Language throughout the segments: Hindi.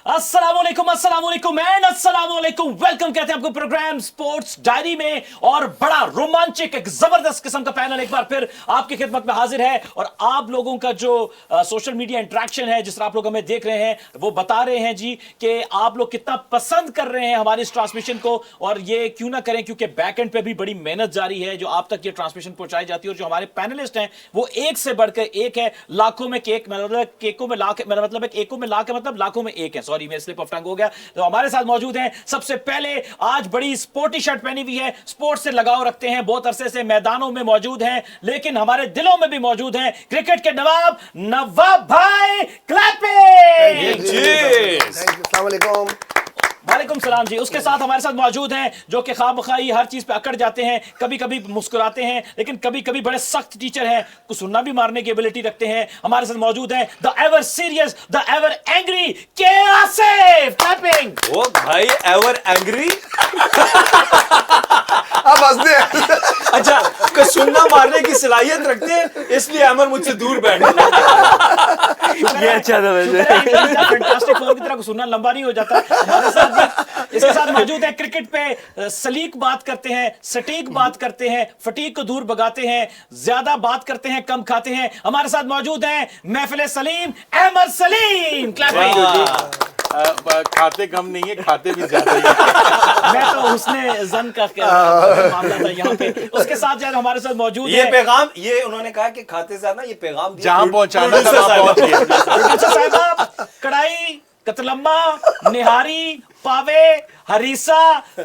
अस्सलामुअलैकुम एंड अस्सलामुअलैकुम। वेलकम कहते हैं आपको प्रोग्राम स्पोर्ट्स डायरी में, और बड़ा रोमांचक एक जबरदस्त किस्म का पैनल एक बार फिर आपकी खिदमत में हाजिर है। और आप लोगों का जो सोशल मीडिया इंटरेक्शन है, जिस तरह आप लोग हमें देख रहे हैं, वो बता रहे हैं जी कि आप लोग कितना पसंद कर रहे हैं हमारी इस ट्रांसमिशन को। और ये क्यों ना करें, क्योंकि बैक एंड पे भी बड़ी मेहनत जारी है जो आप तक ये ट्रांसमिशन पहुंचाई जाती है। और जो हमारे पैनलिस्ट हैं वो एक से बढ़कर एक है। लाखों में केक, मतलब केकों में लाख, मेरा मतलब एकों में लाख, मतलब लाखों में एक है। सॉरी, मैं स्लिप ऑफ टंग हो गया। तो हमारे साथ मौजूद हैं सबसे पहले, आज बड़ी स्पोर्टी शर्ट पहनी हुई है, स्पोर्ट्स से लगाव रखते हैं, बहुत अरसे से मैदानों में मौजूद हैं, लेकिन हमारे दिलों में भी मौजूद हैं, क्रिकेट के नवाब नवाब भाई क्लैपिंग। अस्सलाम वालेकुम। वालेकुम सलाम जी। उसके साथ हमारे साथ मौजूद हैं जो कि खामखाई हर चीज पे अकड़ जाते हैं, कभी कभी मुस्कुराते हैं, लेकिन कभी कभी बड़े सख्त टीचर हैं, कुछ सुनना भी मारने की एबिलिटी रखते हैं। हमारे साथ मौजूद हैं the ever serious, the ever angry के आसिफ क्लैपिंग। ओ भाई, एवर एंग्री। अब हंसते हैं। अच्छा, कुछ सुनना मारने की सलाहियत रखते हैं, इसलिए अमर मुझसे दूर बैठे। ये अच्छा था वैसे। फैंटास्टिक फोर की तरह को सुनना लंबा नहीं हो जाता। हमारे साथ इसके साथ मौजूद है, क्रिकेट पे सलीक बात करते हैं, सटीक बात करते हैं, फटीक को दूर भगाते हैं, ज्यादा बात करते हैं, कम खाते हैं। हमारे साथ मौजूद हैं महफिल सलीम अहमद सलीम। खाते कम नहीं है, खाते भी ज्यादा ही। मैं तो उसने जन का मामला था यहाँ पे। उसके साथ जो हमारे साथ मौजूद ये है पैगाम, ये उन्होंने कहा कि खाते से ना ये पैगाम जहां पहुंचाना था वहां पहुंच गया। कढ़ाई, कतलम्मा, निहारी, पावे, हरीसा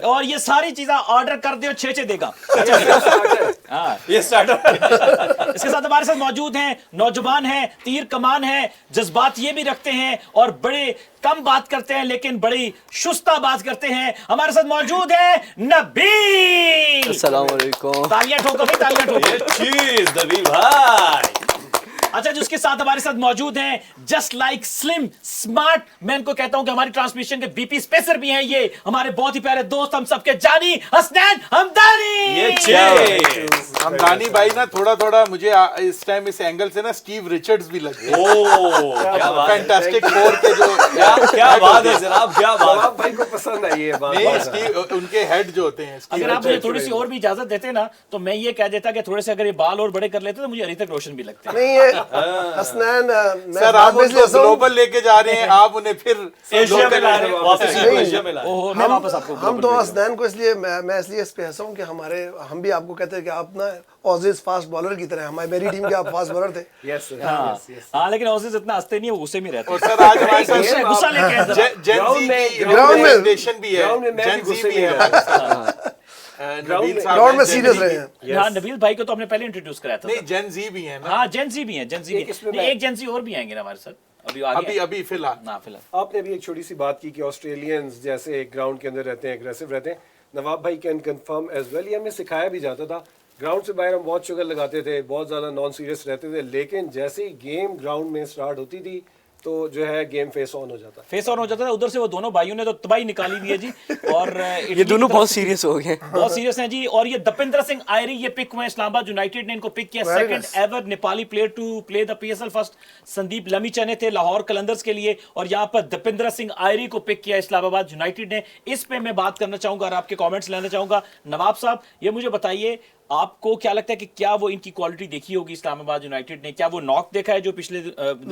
और ये सारी चीजें ऑर्डर कर दो, 6 देगा। ये स्टार्टर। इसके साथ हमारे साथ मौजूद हैं, नौजवान हैं, तीर कमान हैं, जज्बात ये भी रखते हैं और बड़े कम बात करते हैं, लेकिन बड़ी शुस्ता बात करते हैं। हमारे साथ मौजूद है नबील। अस्सलाम वालेकुम। तालियां ठोको भाई, तालियां ठोको। चीज नबील भाई। अच्छा, जिसके साथ हमारे साथ मौजूद हैं जस्ट लाइक स्लिम स्मार्ट, मैं इनको कहता हूं कि हमारी ट्रांसमिशन के बीपी स्पेसर भी हैं, ये हमारे बहुत ही प्यारे दोस्त, हम सबके जानी हसनैन हमदानी। ये हमदानी भाई ना थोड़ा थोड़ा मुझे इस टाइम इस एंगल से ना स्टीव रिचर्ड्स भी लगे। क्या बात है। फैंटास्टिक फोर के जो क्या बात है जनाब, क्या बात है। भाई को पसंद आई ये बात। नहीं, स्टीव उनके हेड जो होते हैं, अगर आप मुझे थोड़ी सी और भी इजाजत देते ना, तो मैं ये कह देता कि थोड़े से अगर ये बाल और बड़े कर लेते तो मुझे ऋतिक रोशन भी लगते। नहीं ये हसनैन, सर आप उनको ग्लोबल लेके जा रहे हैं, आप उन्हें फिर एशिया में ला रहे हैं, वापस एशिया में ला रहे हैं। ओहो, मैं वापस आपको हम तो हसनैन को इसलिए मैं इसलिए इस पे हंसा हूं कि हम भी आपको कहते हैं कि आप ना ऑजीज फास्ट बॉलर की तरह, मेरी टीम के आप फास्ट बॉलर थे। यस हाँ, लेकिन ऑसीज इतना हंसते नहीं है, वो गुस्से में रहते और सर आज हमारे साथ गुस्सा लेके आए जरा। ग्राउंड में जनरेशन भी है, ग्राउंड में मैं भी जेन ज़ी गुस्से भी में है। नबील साहब ग्राउंड में जेन सीरियस ज़ी रहे भी- हैं। हाँ, नबील भाई को तो हमने पहले इंट्रोड्यूस कराया था। नहीं, जेन ज़ी भी है ना। हाँ, जेंजी भी हैं, जेंजी भी एक इसमें हैं। नहीं, एक जेंजी और भी आएंगे ना हमारे साथ, अभी आगे अभी फिलहाल ना फिलहाल। आपने अभी एक छोटी सी बात की कि ऑस्ट्रेलियंस जैसे ग्राउंड के अंदर रहते हैं, एग्रेसिव रहते हैं। नवाब भाई कैन कंफर्म एज वेल, ये हमें सिखाया भी जाता था। ग्राउंड से बाहर हम बहुत शुगर लगाते थे, बहुत ज़्यादा नॉन सीरियस रहते थे, लेकिन जैसे ही गेम ग्राउंड में स्टार्ट होती थी तो जो है गेम फेस ऑन हो जाता। फेस ऑन हो जाता था। उधर से वो दोनों भाइयों ने तो तबाही निकाली हुई है जी। और ये दोनों बहुत सीरियस हो गए, बहुत सीरियस हैं जी। और ये दपिंदर सिंह आयरी ये पिक हुए, इस्लामाबाद यूनाइटेड ने इनको पिक किया। Very second nice. Ever Nepali player to play the PSL. First Sandeep Lamichhane थे लाहौर कलंदर्स के लिए, और यहाँ पर दपिंदर सिंह आयरी को पिक किया इस्लामाबाद यूनाइटेड ने। इस पे मैं बात करना चाहूंगा और आपके कॉमेंट्स लेना चाहूंगा। नवाब साहब, ये मुझे बताइए, आपको क्या लगता है कि क्या वो इनकी क्वालिटी देखी होगी इस्लामाबाद यूनाइटेड ने? क्या वो नॉक देखा है जो पिछले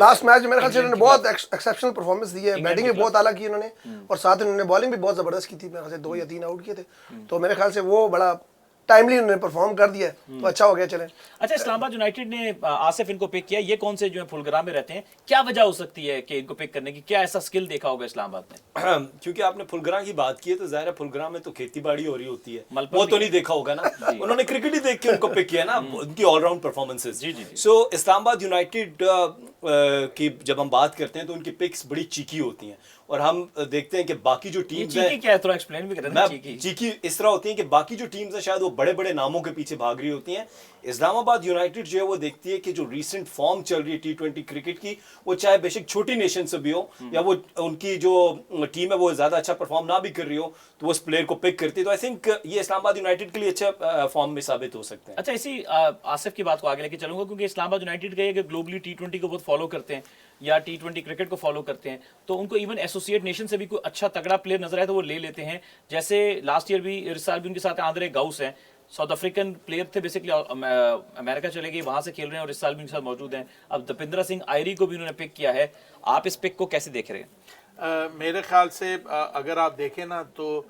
लास्ट मैच मेरे ख्याल से इन्होंने बहुत एक्सेप्शनल परफॉर्मेंस दी है। बैटिंग भी बहुत आला की इन्होंने, और साथ इन्होंने बॉलिंग भी बहुत जबरदस्त की थी। मेरे ख्याल से 2 या 3 आउट किए थे, तो मेरे ख्याल से वो बड़ा टाइमली उन्होंने परफॉर्म कर दिया, तो अच्छा हो गया। चलें, अच्छा, इस्लामाबाद यूनाइटेड ने आसिफ इनको पिक किया, ये कौन से जो है फुलग्राम में रहते हैं, क्या वजह हो सकती है कि इनको पिक करने की? क्या ऐसा स्किल देखा होगा इस्लामाबाद ने? क्योंकि आपने फुलग्राम की बात की है, तो जाहिर है फुलग्राम में तो खेती बाड़ी हो रही होती है, मलपुर वो तो भी नहीं देखा होगा ना। उन्होंने क्रिकेट ही देख के उनको पिक किया ना, उनकी ऑलराउंड परफॉर्मेंसेस। जी, जी, जी। सो इस्लामाबाद यूनाइटेड की जब हम बात करते हैं तो उनकी पिक्स बड़ी चीकी होती हैं, और हम देखते हैं कि बाकी जो ये टीम्स चीकी हैं, क्या है, थोड़ा एक्सप्लेन भी करें ना। चीकी चीकी इस तरह होती है कि बाकी जो टीम्स हैं शायद वो बड़े बड़े नामों के पीछे भाग रही होती हैं। इस्लामाबाद यूनाइटेड जो है वो देखती है कि जो रीसेंट फॉर्म चल रही है T20 क्रिकेट की, वो चाहे बेशक छोटी नेशन से भी हो, या वो उनकी जो टीम है वो ज्यादा अच्छा परफॉर्म ना भी कर रही हो, तो वो उस प्लेयर को पिक करती है। तो आई थिंक ये इस्लामाबाद यूनाइटेड के लिए अच्छा फॉर्म में साबित हो सकते हैं। अच्छा, इसी आसिफ की बात को आगे लेके चलूंगा, क्योंकि इस्लामाबाद यूनाइटेड का ये कि ग्लोबली T20 को बहुत फॉलो करते हैं। या T20 क्रिकेट को फॉलो करते हैं तो उनको इवन एसोसिएट नेशन से भी कोई अच्छा तगड़ा प्लेयर नजर आए तो वो ले लेते हैं। जैसे लास्ट ईयर भी इस साल भी उनके साथ आंद्रे गाउस हैं, साउथ अफ्रीकन प्लेयर थे, बेसिकली अमेरिका चले गए, वहां से खेल रहे हैं और इस साल भी उनके साथ मौजूद हैं। अब दपिंद्रा सिंह आयरी को भी उन्होंने पिक किया है। आप इस पिक को कैसे देख रहे हैं? मेरे ख्याल से अगर आप देखें ना तो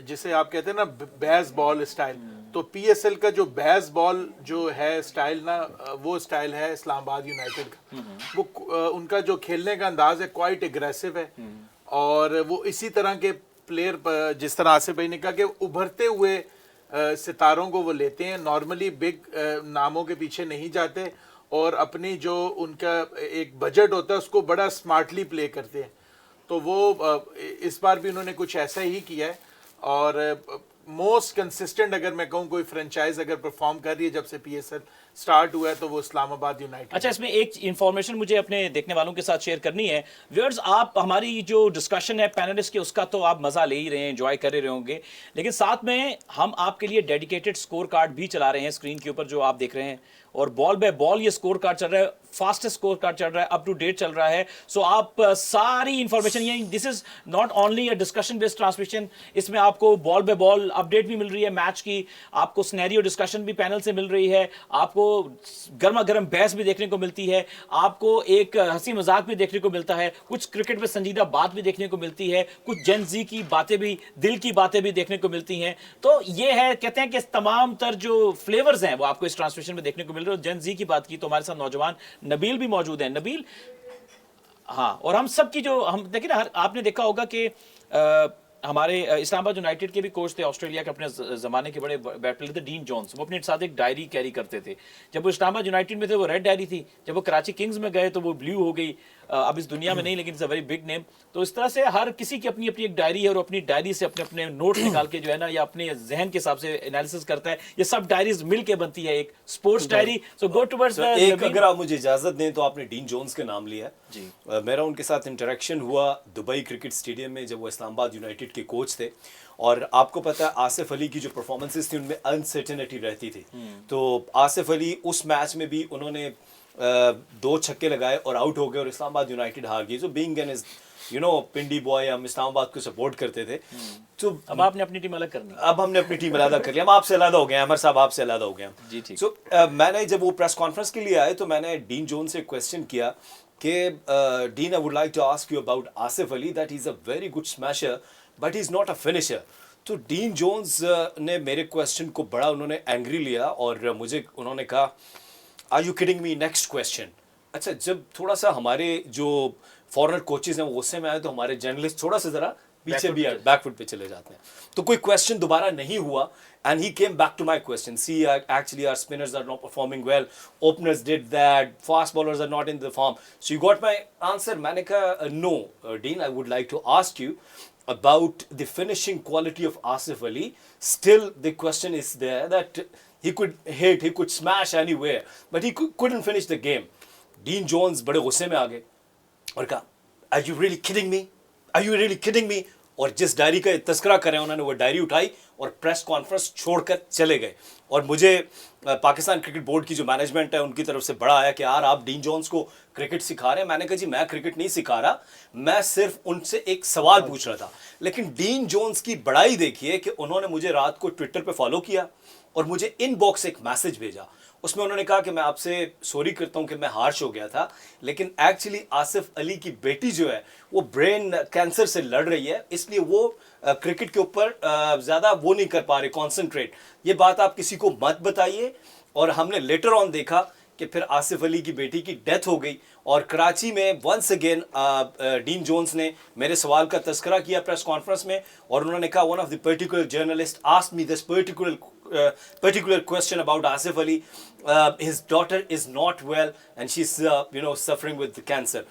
जिसे आप कहते हैं ना बेस बॉल स्टाइल, तो पीएसएल का जो बेस बॉल जो है स्टाइल ना, वो स्टाइल है इस्लामाबाद यूनाइटेड का। वो उनका जो खेलने का अंदाज है क्वाइट एग्रेसिव है और वो इसी तरह के प्लेयर, जिस तरह आसिफ भाई ने कहा कि उभरते हुए सितारों को वो लेते हैं, नॉर्मली बिग नामों के पीछे नहीं जाते और अपनी जो उनका एक बजट होता है उसको बड़ा स्मार्टली प्ले करते हैं। तो वो इस बार भी उन्होंने कुछ ऐसा ही किया है और मोस्ट कंसिस्टेंट अगर मैं कहूँ कोई फ्रेंचाइज अगर परफॉर्म कर रही है जब से पीएसएल स्टार्ट हुआ है तो वो इस्लामाबाद यूनाइटेड। अच्छा, इसमें एक इंफॉर्मेशन मुझे अपने देखने वालों के साथ शेयर करनी है। व्यूअर्स, आप हमारी जो डिस्कशन है पैनलिस्ट की उसका तो आप मजा ले ही रहे हैं, एंजॉय कर रहे होंगे, लेकिन साथ में हम आपके लिए डेडिकेटेड स्कोर कार्ड भी चला रहे हैं स्क्रीन के ऊपर जो आप देख रहे हैं, और बॉल बाय बॉल ये स्कोर कार्ड चल रहा है, फास्टेस्ट स्कोर कार्ड चल रहा है, अप टू डेट चल रहा है। सो आप सारी इंफॉर्मेशन, ये this is not only a discussion based transmission, इसमें आपको बॉल बाय बॉल अपडेट भी मिल रही है मैच की, आपको सिनेरियो डिस्कशन भी पैनल से मिल रही है, आपको गर्मा गर्म बहस भी देखने को मिलती है, आपको एक हंसी मजाक भी देखने को मिलता है, कुछ क्रिकेट में संजीदा बात भी देखने को मिलती है, कुछ जेन जी की बातें भी, दिल की बातें भी देखने को मिलती हैं। तो ये है, कहते हैं कि तमाम तर जो फ्लेवर्स हैं वो आपको इस ट्रांसमिशन में देखने को मिल रहे हैं। जेन जी की बात की तो हमारे साथ नौजवान नबील भी मौजूद है। नबील, हाँ, और हम सब की जो हम देखिए ना, आपने देखा होगा कि हमारे इस्लामाबाद यूनाइटेड के भी कोच थे ऑस्ट्रेलिया के, अपने ज़माने के बड़े बैट प्लेयर थे, डीन जोन्स। वो अपने साथ एक डायरी कैरी करते थे। जब वो इस्लामाबाद यूनाइटेड में थे वो रेड डायरी थी, जब वो कराची किंग्स में गए तो वो ब्लू हो गई। अब इस दुनिया में नहीं, लेकिन it's a very big name. तो इस तरह से हर किसी की अपनी अपनी एक डायरी है और अपनी डायरी से अपने अपने नोट निकाल के जो है ना, या अपने जहन के हिसाब से एनालिसिस करता है। ये सब डायरीज मिल के बनती है एक स्पोर्ट्स डायरी। सो गो टुवर्ड्स एक, अगर आप मुझे इजाजत दें तो आपने डीन जोन्स के नाम लिया जी। मेरा उनके साथ इंटरेक्शन हुआ दुबई क्रिकेट स्टेडियम में जब वो इस्लामाबाद यूनाइटेड के कोच थे, और आपको पता है आसिफ अली की जो परफॉर्मेंसेस थी उनमें अनसर्टेनिटी रहती थी। तो आसिफ अली उस मैच में भी उन्होंने 2 छक्के लगाए और आउट हो गए और इस्लामाबाद यूनाइटेड हार गई। जो बीइंग एन पिंडी बॉय, हम इस्लामाबाद को सपोर्ट करते थे। तो अब आपने अपनी टीम अलग करनी, अब हमने अपनी टीम अलग कर लिया, हम आपसे अलग हो गए, अमर साहब आपसे अलग हो गए जी, ठीक। सो मैंने जब वो प्रेस कॉन्फ्रेंस के लिए आए तो मैंने डीन जोन्स से क्वेश्चन किया कि Dean, I would like to ask you about Asif Ali, that is a very good smasher but he is not a finisher. तो डीन जोन्स ने मेरे क्वेश्चन को बड़ा उन्होंने एंग्री लिया और मुझे उन्होंने कहा, are you kidding me, next question. अच्छा, जब थोड़ा सा हमारे जो फॉरेनर कोचेज हैं वो गुस्से में आए तो हमारे जर्नलिस्ट थोड़ा सा जरा पीछे भी बैकफुट पे चले जाते हैं। तो कोई क्वेश्चन दोबारा नहीं हुआ and he came back to my question, see actually our spinners are not performing well, openers did that, fast bowlers are not in the form, so you got my answer. मैंने कहा, no Dean, I would like to ask you about the finishing quality of Asif Ali. Still the question is there that he could hit, he could smash anywhere, but he couldn't finish the game. Dean Jones बड़े गुस्से में आ गए और कहा, are you really kidding me? Are you really kidding me? और जिस डायरी का तस्करा करें उन्होंने वो डायरी उठाई और प्रेस कॉन्फ्रेंस छोड़कर चले गए। और मुझे पाकिस्तान क्रिकेट बोर्ड की जो मैनेजमेंट है उनकी तरफ से बड़ा आया कि यार आप डीन जोन्स को क्रिकेट सिखा रहे हैं। मैंने कहा जी मैं क्रिकेट नहीं सिखा रहा, मैं सिर्फ उनसे एक सवाल पूछ रहा था। लेकिन डीन जोन्स की बड़ाई देखिए कि उन्होंने मुझे रात को ट्विटर पे फॉलो किया और मुझे इनबॉक्स एक मैसेज भेजा। उसमें उन्होंने कहा कि मैं आपसे सॉरी करता हूं कि मैं हार्श हो गया था, लेकिन एक्चुअली आसिफ अली की बेटी जो है वो ब्रेन कैंसर से लड़ रही है, इसलिए वो क्रिकेट के ऊपर ज़्यादा वो नहीं कर पा रहे कॉन्सेंट्रेट। ये बात आप किसी को मत बताइए। और हमने लेटर ऑन देखा कि फिर आसिफ अली की बेटी की डेथ हो गई और कराची में वंस अगेन डीन जोन्स ने मेरे सवाल का तस्करा किया प्रेस कॉन्फ्रेंस में और उन्होंने कहा, one of the particular journalist asked me this particular question about Asif Ali. His daughter is not well and she's suffering with cancer.